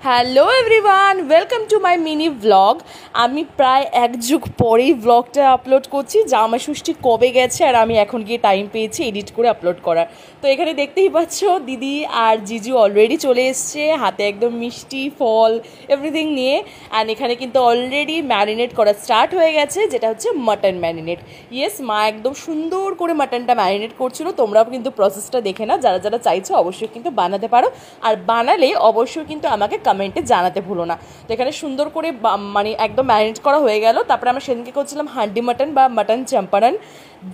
Hello everyone, welcome to my mini blog. আমি প্রায় এক যুগ পরেই ব্লগটা আপলোড করছি। জামাই ষষ্ঠী কবে গেছে আর আমি এখন গিয়ে টাইম পেয়েছি এডিট করে আপলোড করার। তো এখানে দেখতেই পাচ্ছ দিদি আর জিজু অলরেডি চলে এসছে, হাতে একদম মিষ্টি ফল এভরিথিং নিয়ে। অ্যান্ড এখানে কিন্তু অলরেডি ম্যারিনেট করা স্টার্ট হয়ে গেছে, যেটা হচ্ছে মাটন ম্যারিনেট। ইয়েস, মা একদম সুন্দর করে মাটনটা ম্যারিনেট করছিল। তোমরাও কিন্তু প্রসেসটা দেখে না, যারা যারা চাইছো অবশ্যই কিন্তু বানাতে পারো, আর বানালে অবশ্যই কিন্তু আমাকে কমেন্টে জানাতে ভুলো না। তো এখানে সুন্দর করে মানে একদম ম্যারিনেট করা হয়ে গেল। তারপরে আমরা সেদিনকে করছিলাম হান্ডি মাটন বা মাটন চাম্পারন,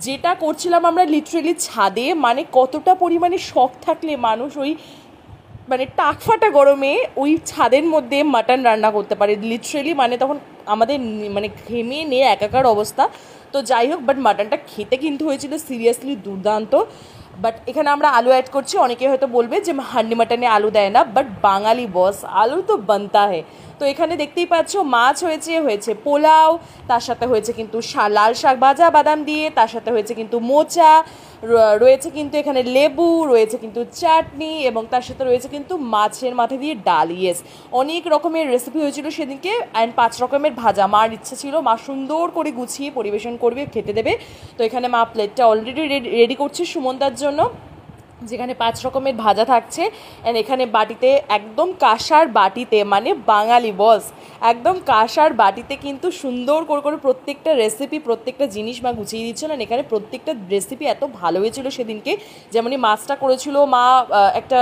যেটা করছিলাম আমরা লিটারেলি ছাদে। মানে কতটা পরিমাণে শখ থাকলে মানুষ ওই মানে টাকফাটা গরমে ওই ছাদের মধ্যে মাটন রান্না করতে পারে লিটারেলি। মানে তখন আমাদের মানে ঘেমে নিয়ে একাকার অবস্থা। তো যাই হোক, বাট মাটনটা খেতে কিন্তু হয়েছিল সিরিয়াসলি দুর্দান্ত। বাট এখানে আমরা আলু অ্যাড করছি। অনেকে হয়তো বলবে যে হান্ডি মাটনে আলু দেয় না, বাট বাঙালি বস, আলু তো বানতা হে। তো এখানে দেখতেই পাচ্ছ মাছ হয়েছে পোলাও, তার সাথে হয়েছে কিন্তু লাল শাক ভাজা বাদাম দিয়ে, তার সাথে হয়েছে কিন্তু মোচা, রয়েছে কিন্তু এখানে লেবু, রয়েছে কিন্তু চাটনি, এবং তার সাথে রয়েছে কিন্তু মাছের মাথা দিয়ে ডাল। ইয়েস, অনেক রকমের রেসিপি হয়েছিল সেদিনকে। অ্যান্ড 5 রকমের ভাজা। মার ইচ্ছা ছিল মা সুন্দর করে গুছিয়ে পরিবেশন করবে, খেতে দেবে। তো এখানে মা প্লেটটা অলরেডি রেডি করছে সুমনদার জন্য, যেখানে 5 রকমের ভাজা থাকছে। অ্যান্ড এখানে বাটিতে একদম কাঁসার বাটিতে, মানে বাঙালি বস, একদম কাঁসার বাটিতে কিন্তু সুন্দর করে করে প্রত্যেকটা রেসিপি, প্রত্যেকটা জিনিস মা গুছিয়ে দিচ্ছিল। আর এখানে প্রত্যেকটা রেসিপি এত ভালো হয়েছিল সেদিনকে। যেমনই মাছটা করেছিল মা, একটা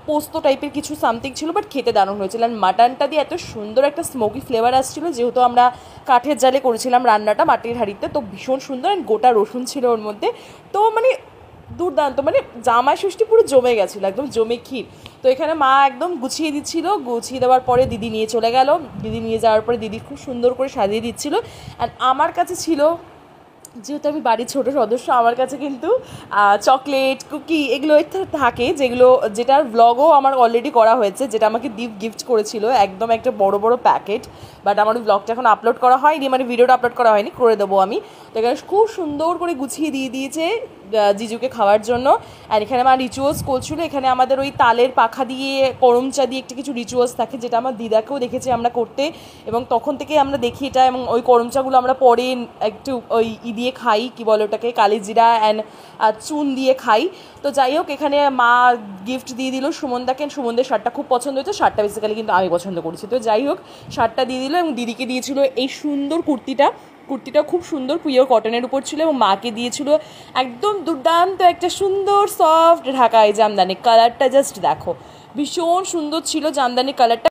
পোস্ত টাইপের কিছু সামথিং ছিল, বাট খেতে দারুণ হয়েছিল। আর মাটনটা দিয়ে এত সুন্দর একটা স্মোকি ফ্লেভার আসছিল, যেহেতু আমরা কাঠের জালে করেছিলাম রান্নাটা, মাটির হাঁড়িতে, তো ভীষণ সুন্দর। অ্যান্ড গোটা রসুন ছিল ওর মধ্যে। তো মানে দুর্দান্ত, মানে জামাই ষষ্ঠী পুরো জমে গেছিলো, একদম জমে ক্ষীর। তো এখানে মা একদম গুছিয়ে দিচ্ছিল। গুছিয়ে দেওয়ার পরে দিদি নিয়ে চলে গেল। দিদি নিয়ে যাওয়ার পরে দিদি খুব সুন্দর করে সাজিয়ে দিচ্ছিল। অ্যান্ড আমার কাছে ছিল, যেহেতু আমি বাড়ির ছোটো সদস্য, আমার কাছে কিন্তু চকলেট কুকি এগুলো থাকে, যেটার ব্লগও আমার অলরেডি করা হয়েছে, যেটা আমাকে দীপ গিফট করেছিল, একদম একটা বড় বড় প্যাকেট। বাট আমার ওই ব্লগটা এখন আপলোড করা হয়নি, মানে ভিডিওটা আপলোড করা হয়নি, করে দেবো আমি। তো এখানে খুব সুন্দর করে গুছিয়ে দিয়ে দিয়েছে জিজুকে খাওয়ার জন্য। আর এখানে আমার রিচুয়ালস করছিল। এখানে আমাদের ওই তালের পাখা দিয়ে, করমচা দিয়ে একটা কিছু রিচুয়ালস থাকে, যেটা আমার দিদাকেও দেখেছি আমরা করতে, এবং তখন থেকে আমরা দেখি এটা। এবং ওই করমচাগুলো আমরা পরে একটু ওই দিয়ে খাই, কী বলে ওটাকে, কালিজিরা অ্যান্ড চুন দিয়ে খাই। তো যাই হোক, এখানে মা গিফট দিয়ে দিল সুমনদাকে। সুমনদের শার্টটা খুব পছন্দ হয়েছে, শার্টটা বেসিক্যালি কিন্তু আমি পছন্দ করেছি। তো যাই হোক, শার্টটা দিয়ে দিল, এবং দিদিকে দিয়েছিল এই সুন্দর কুর্তিটা খুব সুন্দর পিওর কটনের উপর ছিল, এবং মাকে দিয়েছিল একদম দুর্দান্ত একটা সুন্দর সফট ঢাকাই জামদানি। কালারটা জাস্ট দেখো, ভীষণ সুন্দর ছিল জামদানি কালারটা।